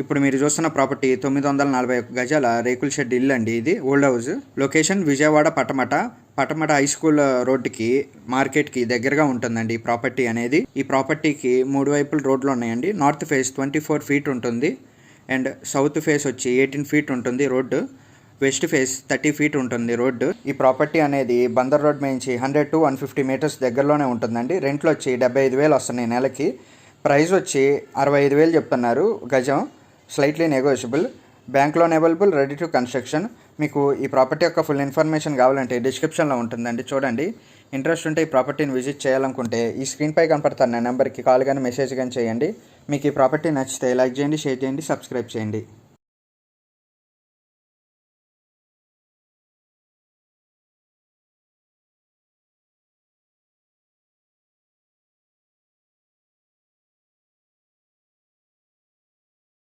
ఇప్పుడు మీరు చూస్తున్న ప్రాపర్టీ 941 గజాల రేకుల షెడ్ ఇల్లు అండి. ఇది old house. Location Vijayawada Patamata high school రోడ్డుకి మార్కెట్కి దగ్గరగా ఉంటుందండి ఈ ప్రాపర్టీ అనేది. ఈ ప్రాపర్టీకి 3 వైపులు రోడ్లు ఉన్నాయండి. నార్త్ ఫేస్ 24 ఫీట్ ఉంటుంది అండ్ సౌత్ ఫేస్ వచ్చి 18 ఫీట్ ఉంటుంది రోడ్డు. వెస్ట్ ఫేస్ 30 ఫీట్ ఉంటుంది రోడ్డు. ఈ ప్రాపర్టీ అనేది బందర్ రోడ్ నుంచి 100 to 150 మీటర్స్ దగ్గరలోనే ఉంటుందండి. రెంట్లు వచ్చి 75,000 వస్తున్నాయి నెలకి. ప్రైస్ వచ్చి 65,000 చెప్తున్నారు గజం. Slightly negotiable. Bank loan available, ready to construction. మీకు ఈ ప్రాపర్టీ యొక్క ఫుల్ ఇన్ఫర్మేషన్ కావాలంటే డిస్క్రిప్షన్లో ఉంటుందండి, చూడండి. ఇంట్రెస్ట్ ఉంటే ఈ ప్రాపర్టీని విజిట్ చేయాలనుకుంటే ఈ స్క్రీన్పై కనపడుతున్న నా నెంబర్కి కాల్ కానీ మెసేజ్ కానీ చేయండి. మీకు ఈ ప్రాపర్టీ నచ్చితే లైక్ చేయండి, షేర్ చేయండి, సబ్స్క్రైబ్ చేయండి.